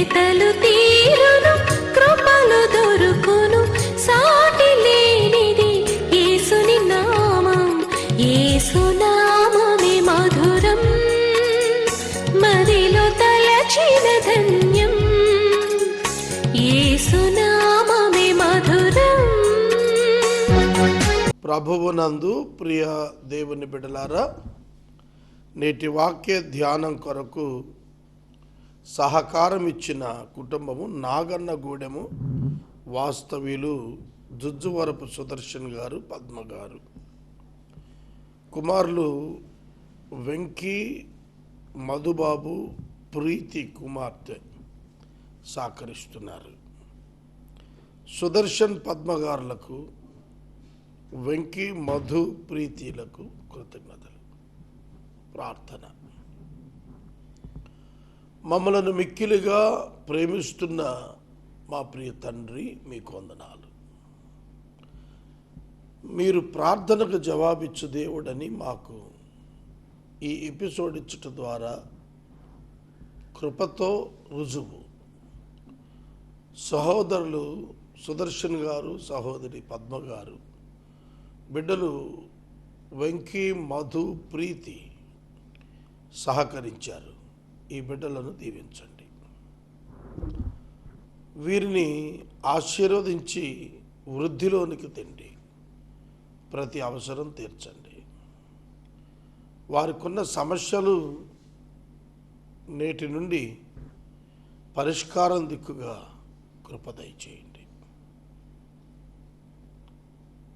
వెతలు తీరును, కృపలు దొరుకును, సాటి లేనిది యేసుని నామం. యేసునామమే మధురం, మదిలో తలచిన ధన్యం. యేసునామమే మధురం. ప్రభువునందు ప్రియ దేవుని బిడ్డలారా, నేటి వాక్య ధ్యానం కొరకు సహకారం ఇచ్చిన కుటుంబము నాగన్నగూడెము వాస్తవ్యులు జుజ్జువరపు సుదర్శన్ గారు, పద్మ గారు. కుమారులు వెంకీ, మధుబాబు, ప్రీతి కుమార్తె సహకరిస్తున్నారు. సుదర్శన్, పద్మ గారులకు, వెంకీ, మధు, ప్రీతిలకు కృతజ్ఞతలు. ప్రార్థన. మమ్మలను మిక్కిలిగా ప్రేమిస్తున్న మా ప్రియ తండ్రి, మీకు వందనాలు. మీరు ప్రార్థనకు జవాబిచ్చు దేవుడని మాకు ఈ ఎపిసోడ్ ఇచ్చుట ద్వారా కృపతో రుజువు. సహోదరులు సుదర్శన్ గారు, సహోదరి పద్మ గారు, బిడ్డలు వెంకీ, మధు, ప్రీతి సహకరించారు. ఈ బిడ్డలను దీవించండి. వీరిని ఆశీర్వదించి వృద్ధిలోనికి తెండి. ప్రతి అవసరం తీర్చండి. వారికున్న సమస్యలు నేటి నుండి పరిష్కారం దిక్కుగా కృప దయచేయండి.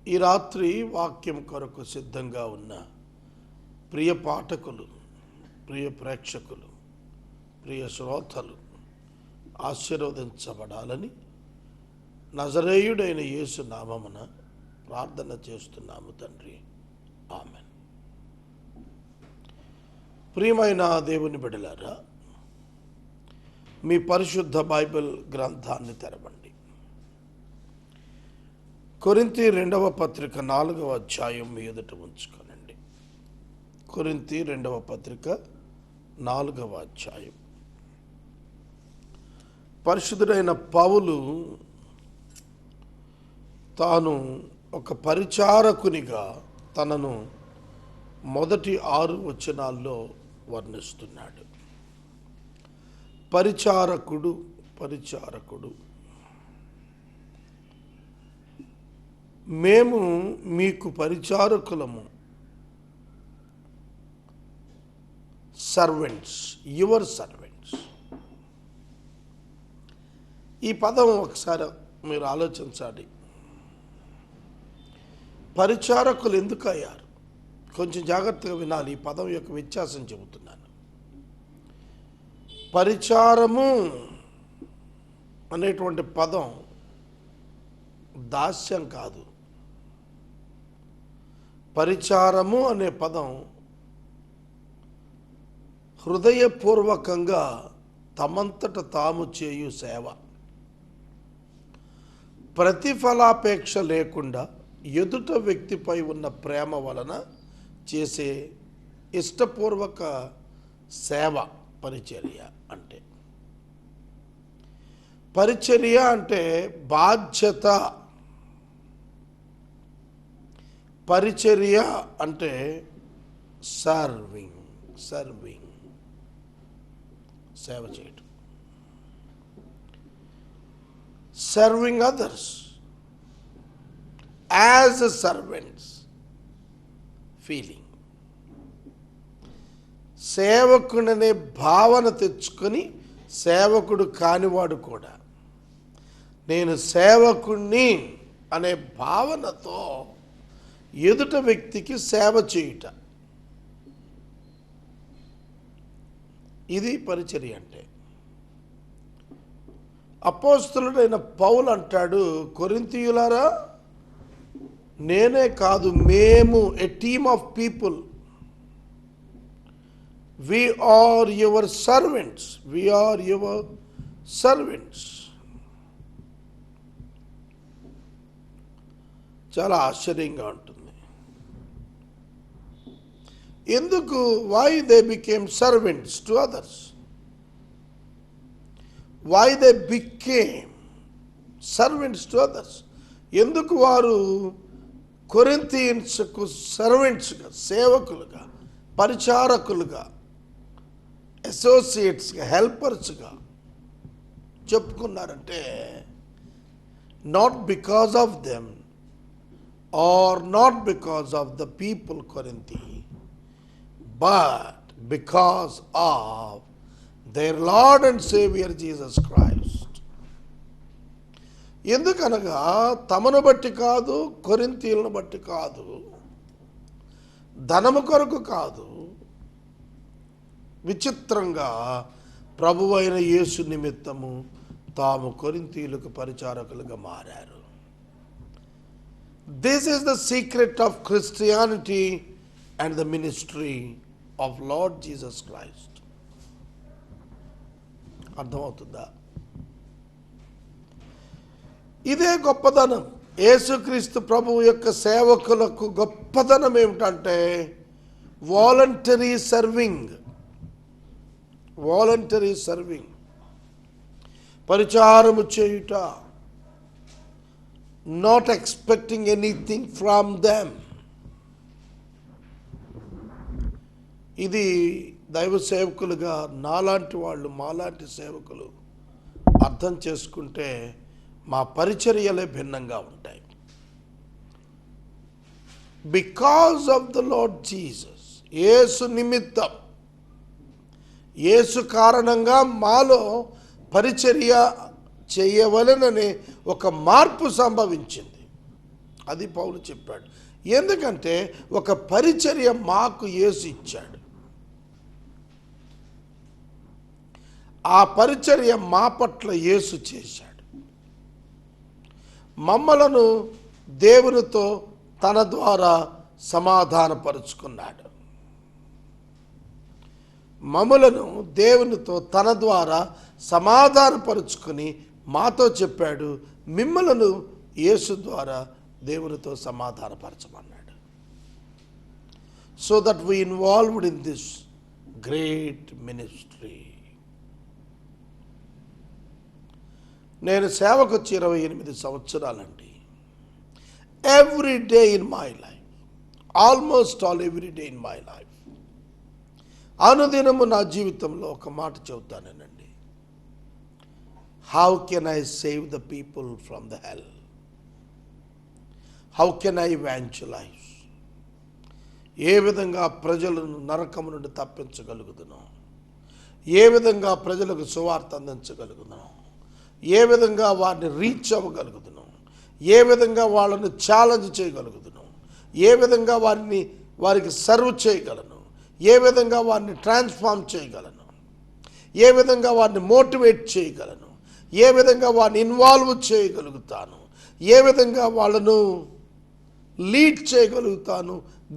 ఈ రాత్రి వాక్యం కొరకు సిద్ధంగా ఉన్న ప్రియ పాఠకులు, ప్రియ ప్రేక్షకులు, ప్రియ శ్రోతలు ఆశీర్వదించబడాలని నజరేయుడైన యేసు నామమున ప్రార్థన చేస్తున్నాము తండ్రి. ఆమెన్. ప్రియమైన దేవుని బిడ్డలారా, మీ పరిశుద్ధ బైబిల్ గ్రంథాన్ని తెరవండి. కొరింథీ 2వ పత్రిక 4వ అధ్యాయం మీ ఎదుట ఉంచుకోనండి. కొరింథీ 2వ పత్రిక 4వ అధ్యాయం. పరిశుద్ధుడైన పౌలు తాను ఒక పరిచారకునిగా తనను మొదటి 6 వచనాల్లో వర్ణిస్తున్నాడు. పరిచారకుడు, పరిచారకుడు. మేము మీకు పరిచారకులము, సర్వెంట్స్, యువర్ సర్వెంట్స్. ఈ పదం ఒకసారి మీరు ఆలోచించాలి. పరిచారకులు ఎందుకు అయ్యారు? కొంచెం జాగ్రత్తగా వినాలి. ఈ పదం యొక్క వ్యత్యాసం చెబుతున్నాను. పరిచారము అనేటువంటి పదం దాస్యం కాదు. పరిచారము అనే పదం హృదయపూర్వకంగా తమంతట తాము చేయు సేవ. ప్రతిఫలాపేక్ష లేకుండా ఎదుట వ్యక్తిపై ఉన్న ప్రేమ వలన చేసే ఇష్టపూర్వక సేవ పరిచర్య అంటే. పరిచర్య అంటే బాధ్యత. పరిచర్య అంటే సర్వింగ్, సర్వింగ్, సేవ చేయటం. Serving others as a servants feeling. సేవకుడనే భావన తెచ్చుకొని, సేవకుడు కానివాడు కూడా నేను సేవకుణ్ణి అనే భావనతో ఎదుట వ్యక్తికి సేవ చేయుట. ఇది పరిచర్య అంటే. అపోస్తలుడైన పౌలు అంటాడు, కొరింథీయులారా, నేనే కాదు, మేము, a team of people, we are your servants, we are your servants. చాలా ఆశ్చర్యంగా ఉంటుంది. ఎందుకు? why they became servants to others. Why they became servants to others. ఎందుకు వారు కొరింథియన్స్కు సర్వెంట్స్గా, సేవకులుగా, పరిచారకులుగా, అసోసియేట్స్గా, హెల్పర్స్గా చెప్పుకున్నారంటే, not because of them or not because of the people Corinth, but because of their Lord and saviour Jesus Christ. ఎందుకనగా తమను బట్టి కాదు, కొరింథీయులను బట్టి కాదు, ధనము కొరకు కాదు, విచిత్రంగా ప్రభువైన యేసు నిమిత్తము తాము కొరింథీయులకు పరిచారకులుగా మారారు. This is the secret of Christianity and the ministry of lord Jesus Christ. అర్థమవుతుందా? ఇదే గొప్పదనం. యేసుక్రీస్తు ప్రభువు యొక్క సేవకులకు గొప్పదనం ఏమిటంటే వాలంటరీ సర్వింగ్. వాలంటరీ సర్వింగ్, పరిచారము చేయుట, not expecting anything from them. ఇది దైవ సేవకులుగా నాలాంటి వాళ్ళు, మాలాంటి సేవకులు అర్థం చేసుకుంటే మా పరిచర్యలే భిన్నంగా ఉంటాయి. Because of the Lord Jesus, Yesu నిమిత్తం, యేసు కారణంగా మాలో పరిచర్య చేయవలననే ఒక మార్పు సంభవించింది. అది పౌలు చెప్పాడు. ఎందుకంటే ఒక పరిచర్య మాకు యేసు ఇచ్చాడు. ఆ పరిచర్య మా పట్ల యేసు చేశాడు. మమ్మలను దేవునితో తన ద్వారా సమాధానపరుచుకున్నాడు. మమ్మలను దేవునితో తన ద్వారా సమాధానపరుచుకుని మాతో చెప్పాడు, మిమ్మలను యేసు ద్వారా దేవునితో సమాధానపరచమన్నాడు. So that we involved in this great ministry. నేను సేవకు వచ్చి 28 సంవత్సరాలండి. Every day in my life, almost all every day in my life, అనుదినము నా జీవితంలో ఒక మాట చెబుతానేనండి. How can I save the people from the hell? How can I evangelise? ఏ విధంగా ప్రజలను నరకము నుండి తప్పించగలుగుదును? ఏ విధంగా ప్రజలకు సువార్త అందించగలుగుదును? ఏ విధంగా వారిని రీచ్ అవ్వగలుగుదును? ఏ విధంగా వాళ్ళని ఛాలెంజ్ చేయగలుగుదును? ఏ విధంగా వారికి సర్వ్ చేయగలను? ఏ విధంగా వారిని ట్రాన్స్ఫార్మ్ చేయగలను? ఏ విధంగా వారిని మోటివేట్ చేయగలను? ఏ విధంగా వారిని ఇన్వాల్వ్ చేయగలుగుతాను? ఏ విధంగా వాళ్ళను లీడ్ చేయగలుగుతాను,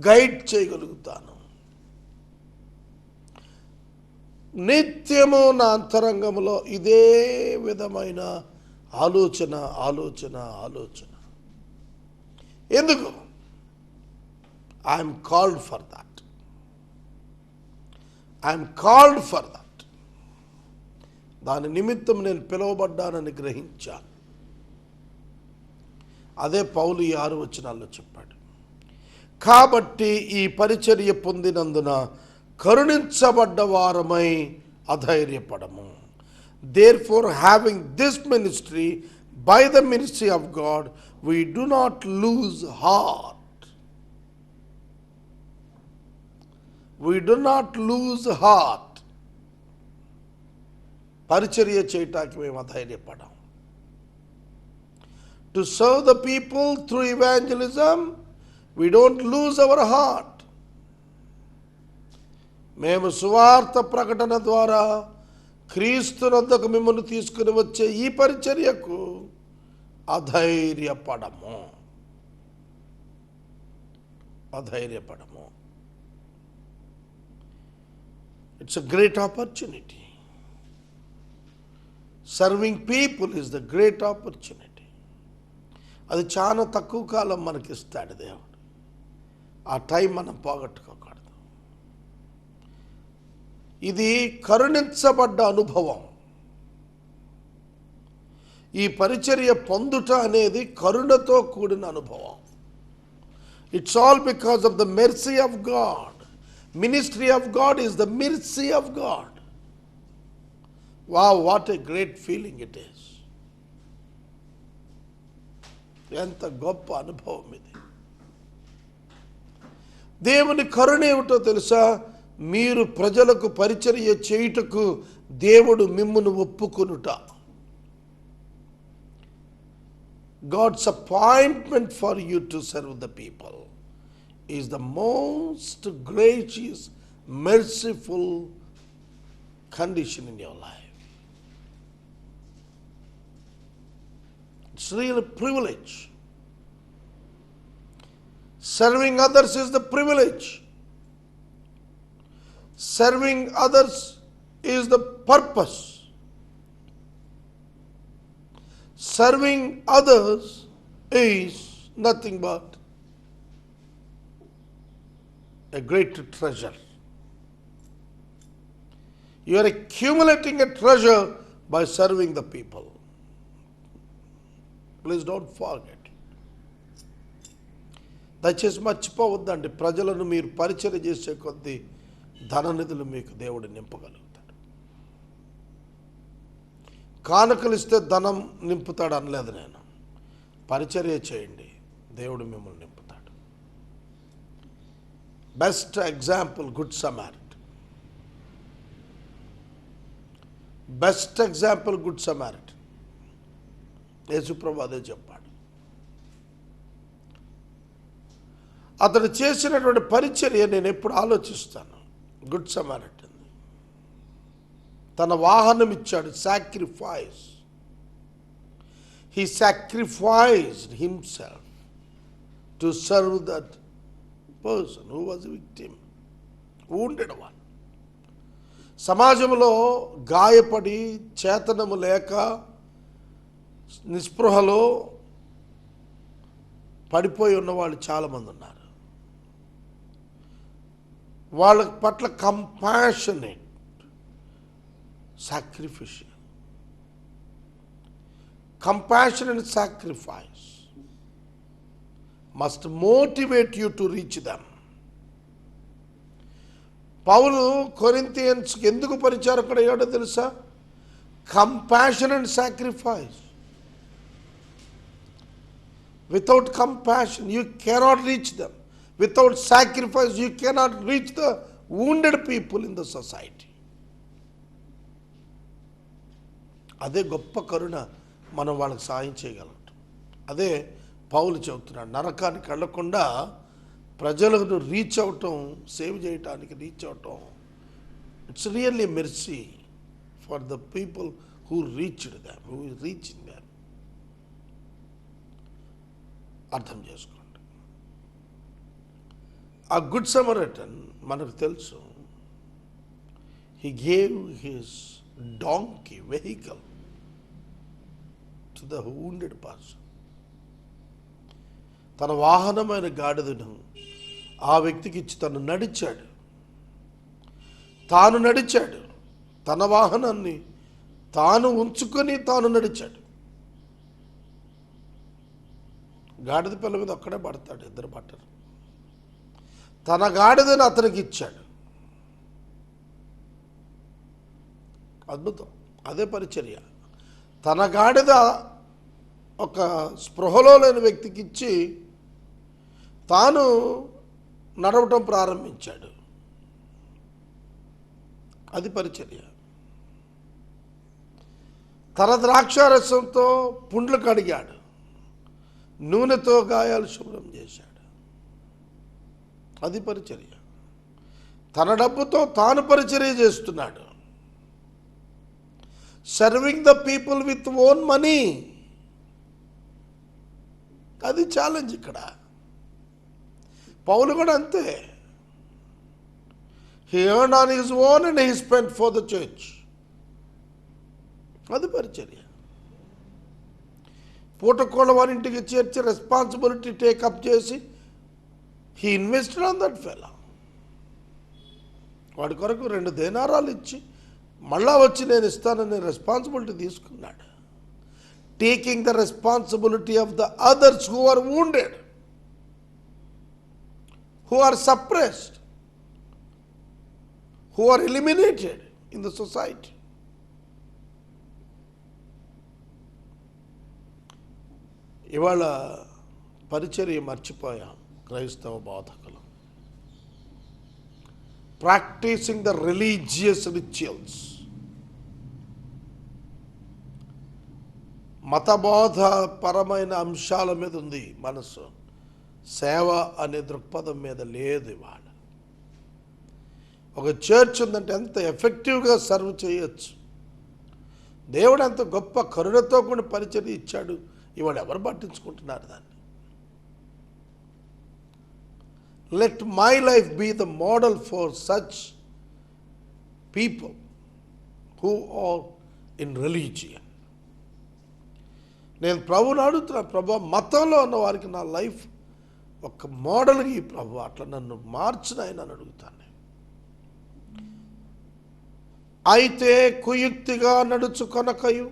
గైడ్ చేయగలుగుతాను? నిత్యము నా అంతరంగంలో ఇదే విధమైన ఆలోచన. ఎందుకు? I'm called for that. దాని నిమిత్తం నేను పిలువబడ్డానని గ్రహించాను. అదే పౌలు ఈ 6 వచనాల్లో చెప్పాడు. కాబట్టి ఈ పరిచర్య పొందినందున కరుణించబడ్డ వారమై అధైర్యపడము. Therefore, having this ministry by the ministry of God, we do not lose heart. We do not lose heart. పరిచర్య చేయటానికి మేము అధైర్యపడం. To serve the people through evangelism, we don't lose our heart. మేము సువార్త ప్రకటన ద్వారా క్రీస్తునందుకు మిమ్మల్ని తీసుకుని వచ్చే ఈ పరిచర్యకు అధైర్యపడము. It's a great opportunity. Serving people is the great opportunity. అది చాలా తక్కువ కాలం మనకి ఇస్తాడు దేవుడు. ఆ టైం మనం పోగొట్టుకోకూడదు. ఇది కరుణించబడ్డ అనుభవం. ఈ పరిచర్య పొందుట అనేది కరుణతో కూడిన అనుభవం. It's all because of the mercy of God. Ministry of God is the mercy of God. Wow, what a great feeling it is. ఎంత గొప్ప అనుభవం ఇది. దేవుని కరుణ ఏమిటో తెలుసా? మీరు ప్రజలకు పరిచర్య చేయుటకు దేవుడు మిమ్మును ఒప్పుకొనుట. God's appointment for you to serve the people is the most gracious, merciful condition in your life. It's really a privilege. Serving others is the privilege. Serving others is the purpose. Serving others is nothing but a great treasure. You are accumulating a treasure by serving the people. Please don't forget. దయచేసి మర్చిపోవద్దండి. ప్రజలను మీరు పరిచర్య చేసే కొద్దీ ధననిధులు మీకు దేవుడు నింపగలుగుతాడు. కానుకలు ఇస్తే ధనం నింపుతాడు అనలేదు నేను. పరిచర్య చేయండి, దేవుడు మిమ్మల్ని నింపుతాడు. Best example good Samaritan. Best example good Samaritan. Yesuprabhu అదే చెప్పాడు. అతడు చేసినటువంటి పరిచర్య నేను ఎప్పుడు ఆలోచిస్తాను. గుడ్ సమారిటన్ తన వాహనం ఇచ్చాడు. Sacrifice. He sacrificed himself to serve that person who was victim, wounded one. సమాజంలో గాయపడి చేతనము లేక నిస్పృహలో పడిపోయి ఉన్న వాళ్ళు చాలామంది ఉన్నారు. వాళ్ళ పట్ల compassionate, sacrificial. Compassion and sacrifice must motivate you to reach them. Paul Corinthians ఎందుకు పరిచారకుడు అయ్యాడో తెలుసా? Compassion and sacrifice. Without compassion, you cannot reach them. Without sacrifice, you cannot reach the wounded people in the society. అదే గొప్ప కరుణ. మనం వాళ్ళకి సాయం చేయగలం. అదే పౌలు చెబుతున్నాడు. నరకానికి వెళ్ళకుండా ప్రజలను రీచ్ అవటం, సేవ్ చేయటానికి రీచ్ అవటం, it's really mercy for the people who reached them, who reaching them. అర్థం చేసుకోండి. ఆ గుడ్ సమరిటన్ మనకు తెలుసు. He gave his donkey vehicle to the wounded person. తన వాహనమైన గాడిదను ఆ వ్యక్తికి ఇచ్చి తాను నడిచాడు. తన వాహనాన్ని తాను ఉంచుకొని తాను నడిచాడు. గాడిద పిల్ల మీద ఒక్కడే పడతాడు, ఇద్దరు పట్టరు. తన గాడిదని అతనికి ఇచ్చాడు. అద్భుతం. అదే పరిచర్య. తన గాడిద ఒక స్పృహలో లేని వ్యక్తికి ఇచ్చి తాను నడవటం ప్రారంభించాడు. అది పరిచర్య. తన ద్రాక్షారసంతో పుండ్లు కడిగాడు, నూనెతో గాయాలు శుభ్రం చేశాడు. అది పరిచర్య. తన డబ్బుతో తాను పరిచర్య చేస్తున్నాడు. Serving the people with own money. అది ఛాలెంజ్ ఇక్కడ. పౌలు కూడా అంతే. He earned on his own and he spent for the church. అది పరిచర్య. పూటకోళ్ళ వారింటికి చేర్చి రెస్పాన్సిబిలిటీ టేకప్ చేసి he invested on that fellow. వాడి కొరకు 2 దేనారాలు ఇచ్చి మళ్ళా వచ్చి నేను ఇస్తానని రెస్పాన్సిబిలిటీ తీసుకున్నాడు. taking the responsibility of the others who are wounded, who are suppressed, who are eliminated in the society. ఇవాళ పరిచర్య మర్చిపోయాం క్రైస్తవ బోధకులు. ప్రాక్టీసింగ్ ద రిలీజియస్ రిచువల్స్, మతబోధపరమైన అంశాల మీద ఉంది మనసు, సేవ అనే దృక్పథం మీద లేదు. ఇవాళ ఒక చర్చ్ ఉందంటే ఎంత ఎఫెక్టివ్గా సర్వ్ చేయొచ్చు. దేవుడు ఎంత గొప్ప కరుణతో కూడిన పరిచర్య ఇచ్చాడు. ఇవాళ ఎవరు పట్టించుకుంటున్నారు దాన్ని? Let my life be the model for such people who are in religion. నేను ప్రభుని అడుగుతున్నా, ప్రభు మతంలో ఉన్న వారికి నా లైఫ్ ఒక మోడల్గా ఈ ప్రభు అట్లా నన్ను మార్చినాయని అడుగుతాను. అయితే కుయుక్తిగా నడుచుకొనకయు,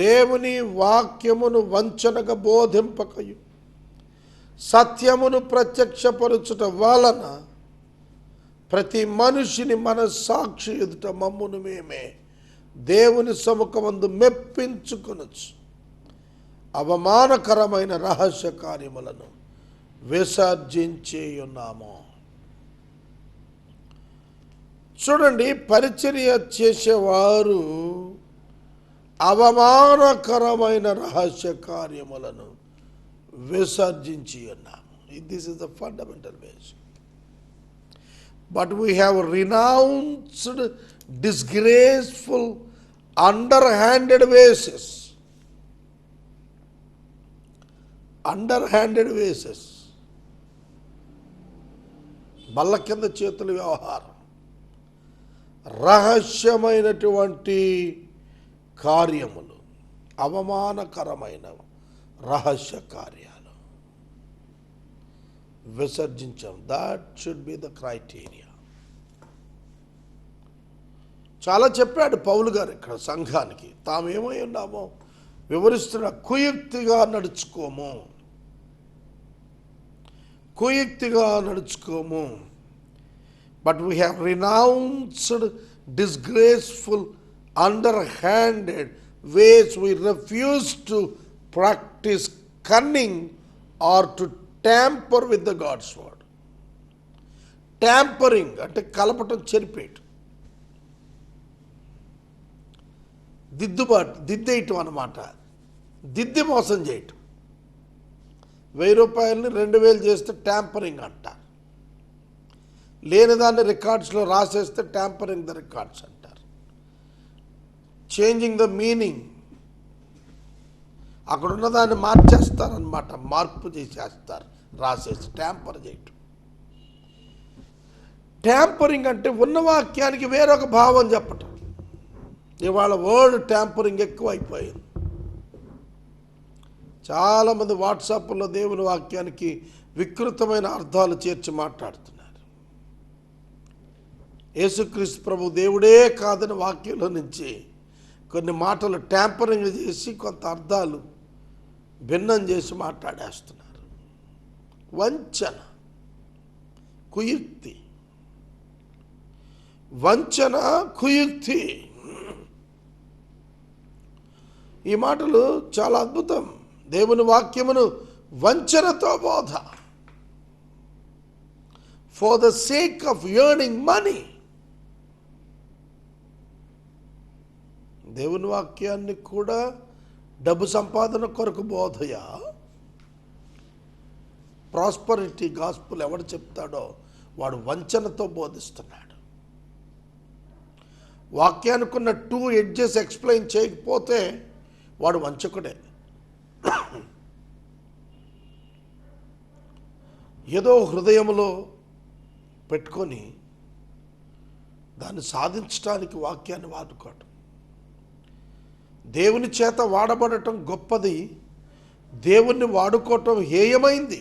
దేవుని వాక్యమును వంచనగా బోధింపకయు, సత్యమును ప్రత్యక్షపరచుట వలన ప్రతి మనిషిని మన సాక్షి ఎదుట మమ్మును మేమే దేవుని సముఖమందు మెప్పించుకొనొచ్చు అవమానకరమైన రహస్య కార్యములను విసర్జించి ఉన్నాము. చూడండి, పరిచర్య చేసేవారు అవమానకరమైన రహస్య కార్యములను విసర్జించి ఉన్నాము. This is the fundamental basic. But we have renounced disgraceful underhanded ways. బల్ల కింద చేతుల వ్యవహారం, రహస్యమైనటువంటి కార్యములు, అవమానకరమైన రహస్య కార్యాలు విసర్జించాం. That should be the criteria. చాలా చెప్పాడు పౌలు గారు ఇక్కడ సంఘానికి. తామేమై ఉన్నామో వివరిస్తున్న, కుయుక్తిగా నడుచుకోము. But we have renounced disgraceful underhanded ways. We refuse to practise cunning or to tamper with the God's word. Tampering అంటే కలపటం, చెరిపేయటం, దిద్దేయటం అన్నమాట. దిద్ది మోసం చేయటం. 1000 రూపాయలని 2000 చేస్తే ట్యాంపరింగ్ అంటారు. లేని దాన్ని రికార్డ్స్లో రాసేస్తే ట్యాంపరింగ్ ద రికార్డ్స్ అంటారు. చేంజింగ్ ద మీనింగ్, అక్కడున్న దాన్ని మార్చేస్తారనమాట, మార్పు చేసేస్తారు రాసేసి. ట్యాంపర్ చేయటం. ట్యాంపరింగ్ అంటే ఉన్న వాక్యానికి వేరొక భావం చెప్పటం. ఇవాళ వర్డ్ ట్యాంపరింగ్ ఎక్కువ అయిపోయింది. చాలామంది వాట్సాప్లో దేవుని వాక్యానికి వికృతమైన అర్థాలు చేర్చి మాట్లాడుతున్నారు. యేసుక్రీస్తు ప్రభు దేవుడే కాదని వాక్యంలో నుంచి కొన్ని మాటలు ట్యాంపరింగ్ చేసి కొంత అర్థాలు భిన్నం చేసి మాట్లాడేస్తున్నారు. వంచన, కుయుక్తి. వంచన, కుయుక్తి. ఈ మాటలు చాలా అద్భుతం. దేవుని వాక్యమును వంచనతో బోధ, for the sake of earning money. దేవుని వాక్యాన్ని కూడా డబ్బు సంపాదన కొరకు బోధయా? ప్రాస్పరిటీ గాస్పుల్ ఎవడు చెప్తాడో వాడు వంచనతో బోధిస్తున్నాడు. వాక్యానికి ఉన్న 2 ఎడ్జెస్ ఎక్స్ప్లెయిన్ చేయకపోతే వాడు వంచకుడే. ఏదో హృదయంలో పెట్టుకొని దాన్ని సాధించడానికి వాక్యాన్ని వాడుకోవటం. దేవుని చేత వాడబడటం గొప్పది, దేవుణ్ణి వాడుకోవటం హేయమైంది.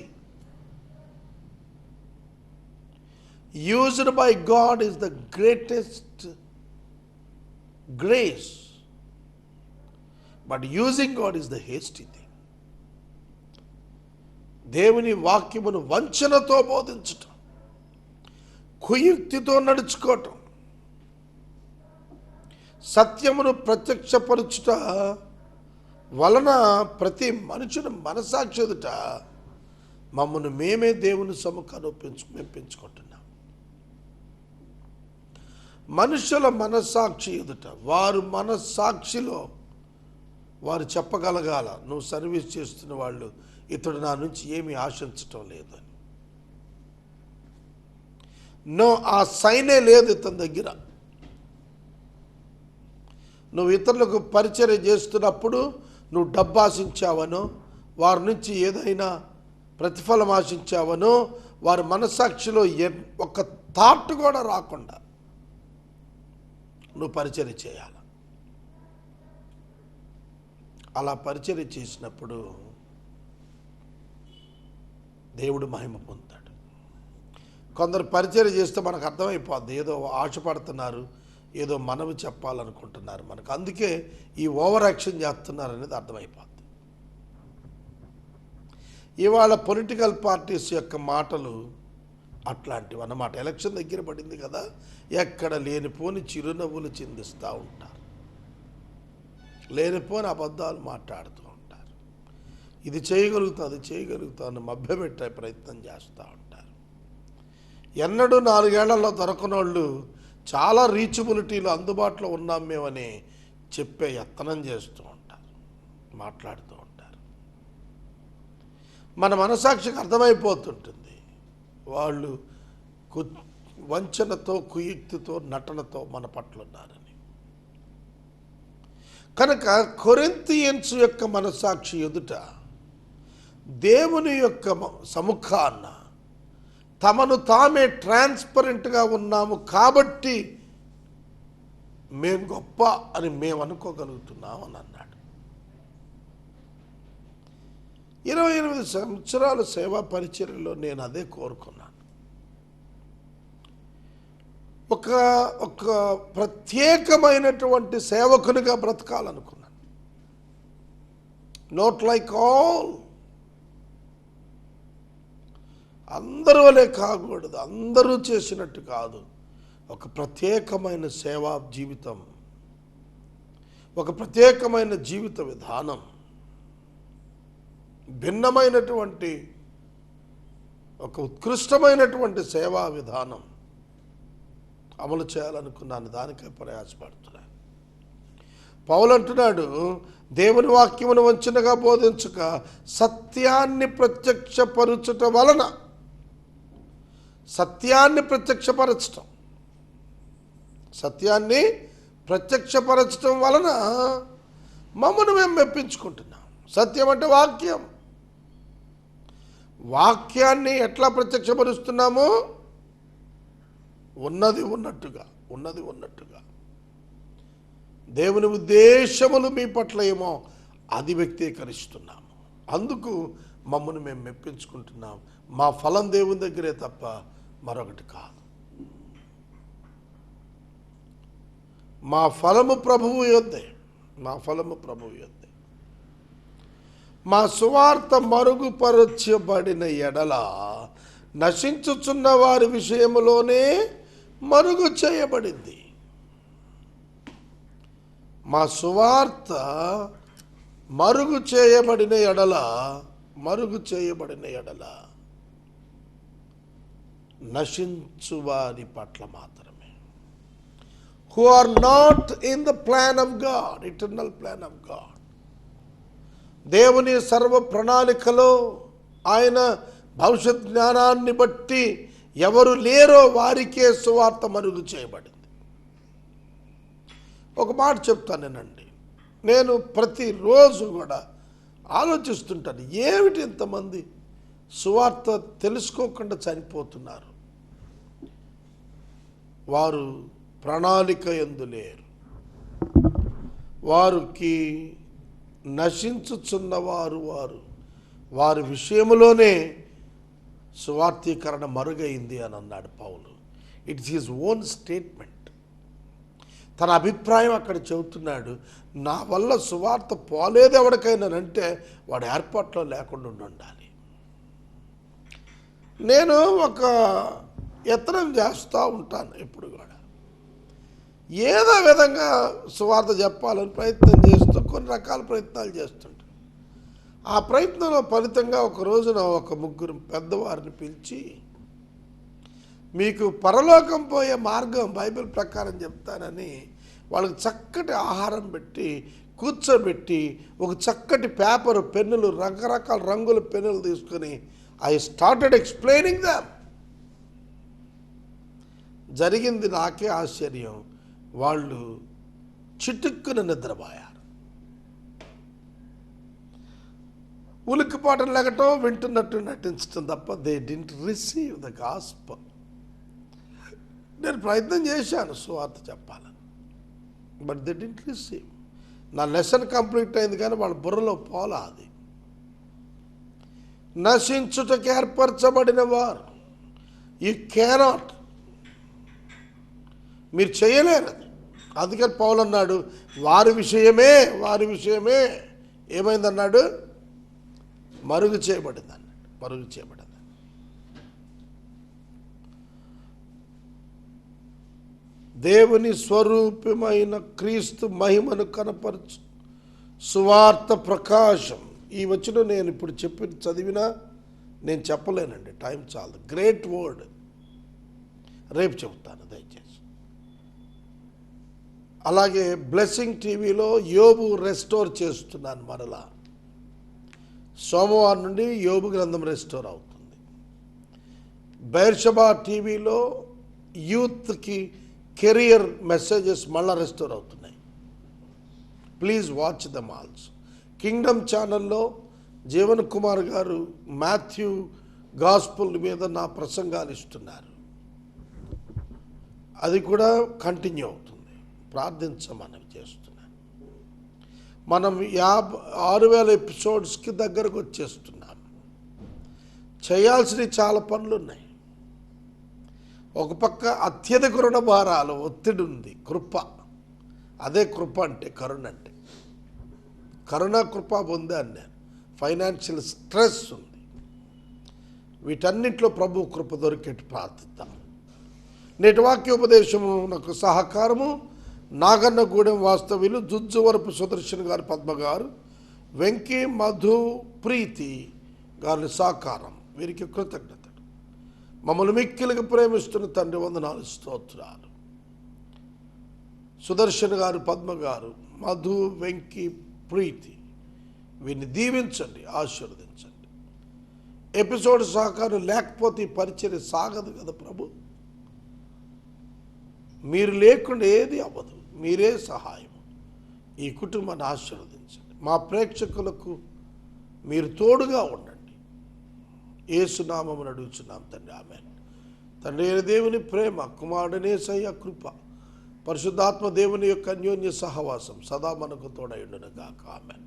Used by God is the greatest grace. But using God is the hasty thing. దేవుని వాక్యమును వంచనతో బోధించటం, కుయుక్తితో నడుచుకోవటం, సత్యమును ప్రత్యక్షపరచుట వలన ప్రతి మనుషుని మనసాక్షి ఎదుట మమ్మల్ని మేమే దేవుని సముఖాన్ని పెంచుకుంటున్నాం. మనుషుల మనస్సాక్షి ఎదుట వారు మనస్సాక్షిలో వారు చెప్పగలగాల, నువ్వు సర్వీస్ చేస్తున్న వాళ్ళు ఇతడు నా నుంచి ఏమీ ఆశించటం లేదని. ఆ సైనే లేదు ఇతని దగ్గర. నువ్వు ఇతరులకు పరిచర్య చేస్తున్నప్పుడు నువ్వు డబ్బు ఆశించావనో, వారి నుంచి ఏదైనా ప్రతిఫలం ఆశించావనో, వారి మనస్సాక్షిలో ఒక థాట్ కూడా రాకుండా నువ్వు పరిచర్య చేయాలి. అలా పరిచర్య చేసినప్పుడు దేవుడు మహిమ పొందుతాడు. కొందరు పరిచర్య చేస్తే మనకు అర్థమైపోద్ది, ఏదో ఆశపడుతున్నారు, ఏదో మనవి చెప్పాలనుకుంటున్నారు మనకు, అందుకే ఈ ఓవర్ యాక్షన్ చేస్తున్నారు అనేది అర్థమైపోద్ది. ఇవాళ పొలిటికల్ పార్టీస్ యొక్క మాటలు అట్లాంటివి అన్నమాట. ఎలక్షన్ దగ్గర పడింది కదా, ఎక్కడ లేనిపోని చిరునవ్వులు చిందిస్తూ ఉంటారు, లేనిపోని అబద్ధాలు మాట్లాడుతూ ఉంటారు, ఇది చేయగలుగుతా అది చేయగలుగుతాను మభ్యపెట్టే ప్రయత్నం చేస్తూ ఉంటారు. ఎన్నడూ 4 ఏళ్లలో దొరకనోళ్ళు చాలా రీచబిలిటీలు అందుబాటులో ఉన్నాం మేమని చెప్పే యత్నం చేస్తూ ఉంటారు, మాట్లాడుతూ ఉంటారు. మన మనసాక్షికి అర్థమైపోతుంటుంది వాళ్ళు వంచనతో, కుయుక్తితో, నటనతో మన పట్ల ఉన్నారని. కనుక కొరింథియన్స్ యొక్క మనసాక్షి ఎదుట దేవుని యొక్క సముఖాన్న తమను తామే ట్రాన్స్పరెంట్గా ఉన్నాము కాబట్టి మేము గొప్ప అని మేము అనుకోగలుగుతున్నాం అని అన్నాడు. 28 సంవత్సరాల సేవా పరిచర్యలో నేను అదే కోరుకున్నాను. ఒక ప్రత్యేకమైనటువంటి సేవకునిగా బ్రతకాలనుకున్నాను. నాట్ లైక్ ఆల్, అందరూ వలె కాకూడదు, అందరూ చేసినట్టు కాదు. ఒక ప్రత్యేకమైన సేవా జీవితం, ఒక ప్రత్యేకమైన జీవిత విధానం, భిన్నమైనటువంటి ఒక ఉత్కృష్టమైనటువంటి సేవా విధానం అమలు చేయాలనుకున్నాను. దానికే ప్రయాసపడుతున్నాను. పౌలు అంటున్నాడు, దేవుని వాక్యమును వంచనగా బోధించక సత్యాన్ని ప్రత్యక్షపరచుట వలన, సత్యాన్ని ప్రత్యక్షపరచటం, సత్యాన్ని ప్రత్యక్షపరచటం వలన మమ్మను మేము మెప్పించుకుంటున్నాం. సత్యం అంటే వాక్యం. వాక్యాన్ని ఎట్లా ప్రత్యక్షపరుస్తున్నాము? ఉన్నది ఉన్నట్టుగా, ఉన్నది ఉన్నట్టుగా. దేవుని ఉద్దేశములు మీ పట్ల ఏమో అది వ్యక్తీకరిస్తున్నాము. అందుకు మమ్మల్ని మేము మెప్పించుకుంటున్నాం. మా ఫలం దేవుని దగ్గరే తప్ప మరొకటి కాదు. మా ఫలము ప్రభువు యొద్దే, మా ఫలము ప్రభువు యొద్దే. మా సువార్త మరుగుపరచబడిన ఎడల నశించుచున్న వారి విషయములోనే మరుగు చేయబడింది. మా సువార్త మరుగు చేయబడిన ఎడల, మరుగు చేయబడిన ఎడల నశించు వారి పట్ల మాత్రమే, who are not in the plan of God, eternal plan of God. దేవుని సర్వ ప్రణాళికలో ఆయన భవిష్యత్ జ్ఞానాన్ని బట్టి ఎవరు లేరో వారికే సువార్త మరుగు చేయబడింది. ఒక మాట చెప్తానేనండి, నేను ప్రతిరోజు కూడా ఆలోచిస్తుంటాను, ఏమిటి ఇంతమంది సువార్త తెలుసుకోకుండా చనిపోతున్నారు? వారు ప్రణాళిక యందు లేరు. వారికి నశించుచున్నవారు వారి విషయంలోనే సువార్తీకరణ మరుగైంది అని అన్నాడు Paulu. It's his own statement. తన అభిప్రాయం అక్కడ చెబుతున్నాడు. నా వల్ల సువార్త పోలేదు ఎవరికైనానంటే వాడు ఏర్పాట్లో లేకుండా ఉండాలి. నేను ఒక యత్నం చేస్తూ ఉంటాను ఎప్పుడు కూడా, ఏదో విధంగా సువార్త చెప్పాలని ప్రయత్నం చేస్తూ కొన్ని రకాల ప్రయత్నాలు చేస్తుంటాను. ఆ ప్రయత్నంలో ఫలితంగా ఒక రోజున ఒక ముగ్గురు పెద్దవారిని పిలిచి, మీకు పరలోకం పోయే మార్గం బైబిల్ ప్రకారం చెప్తానని వాళ్ళకి చక్కటి ఆహారం పెట్టి కూర్చోబెట్టి ఒక చక్కటి పేపరు, పెన్నులు, రకరకాల రంగుల పెన్నులు తీసుకొని ఐ స్టార్టెడ్ ఎక్స్ప్లెయినింగ్ దమ్. జరిగింది నాకే ఆశ్చర్యం, వాళ్ళు చిటుక్కున నిద్రపోయారు. ఉలిక్కిపాటలు లెగటం, వింటున్నట్టు నటించడం తప్ప they didn't receive the gospel. నేను ప్రయత్నం చేశాను సువార్త చెప్పాలని, బట్ దే డింట్ రిసీవ్. నా లెసన్ కంప్లీట్ అయింది కానీ వాళ్ళ బుర్రలో పోలా అది. నశించుటకు ఏర్పరచబడిన వారు, యూ కెనాట్, మీరు చేయలేరు అది. అందుకని పౌలు అన్నాడు, వారి విషయమే ఏమైందన్నాడు, మరుగు చేయబడింది అన్నాడు. మరుగు చేయబడింది. దేవుని స్వరూపమైన క్రీస్తు మహిమను కనపరచు సువార్త ప్రకాశం. ఈ వచనం నేను ఇప్పుడు చదివినా నేను చెప్పలేనండి, టైం చాలదు. గ్రేట్ వర్డ్, రేపు చెప్తాను దయచేసి. అలాగే బ్లెస్సింగ్ టీవీలో యోబు రెస్టోర్ చేస్తున్నాను మరలా. సోమవారం నుండి యోబు గ్రంథం రెస్టోర్ అవుతుంది. బెర్షబా టీవీలో యూత్కి కెరియర్ మెసేజెస్ మళ్ళా రెస్టోర్ అవుతున్నాయి. Please watch them also. Kingdom ఛానల్లో జీవన్ కుమార్ గారు మాథ్యూ గాస్పుల్ మీద నా ప్రసంగాలు ఇస్తున్నారు, అది కూడా కంటిన్యూ అవుతుంది. ప్రార్థించమని చేస్తున్నాను. మనం 6,000 ఎపిసోడ్స్కి దగ్గరకు వచ్చేస్తున్నాం. చేయాల్సినవి చాలా పనులు ఉన్నాయి. ఒక పక్క అత్యధిక రుణ భారాలు, ఒత్తిడి ఉంది. కృప, అదే కృప అంటే కరుణ అంటే. కరుణ కృప పొందాను నేను. ఫైనాన్షియల్ స్ట్రెస్ ఉంది. వీటన్నింటిలో ప్రభు కృప దొరికేట్టు ప్రార్థిద్దాం. నేటి వాక్యోపదేశము నాకు సహకారము నాగన్నగూడెం వాస్తవ్యులు జుజ్జువరపు సుదర్శన్ గారు, పద్మ గారు, వెంకీ మధు ప్రీతి గారి సహకారం. వీరికి కృతజ్ఞతలు. మమ్మల్ని మిక్కిలిగా ప్రేమిస్తున్న తండ్రి వందనాలు, స్తోత్రాలు. సుదర్శన్ గారు, పద్మ గారు, మధు, వెంకీ, ప్రీతి, వీరిని దీవించండి, ఆశీర్వదించండి. ఎపిసోడ్ సహకారం లేకపోతే ఈ పరిచర్య సాగదు కదా ప్రభు. మీరు లేకుండా ఏది అవ్వదు. మీరే సహాయం. ఈ కుటుంబాన్ని ఆశీర్వదించండి. మా ప్రేక్షకులకు మీరు తోడుగా ఉండండి. యేసునామమున అడుగుచున్నాం తండ్రి, ఆమేన్. తండ్రి అయిన దేవుని ప్రేమ, కుమారుడనే యేసయ్య కృప, పరిశుద్ధాత్మ దేవుని యొక్క అన్యోన్య సహవాసం సదా మనకు తోడై ఉండును గాక. ఆమేన్.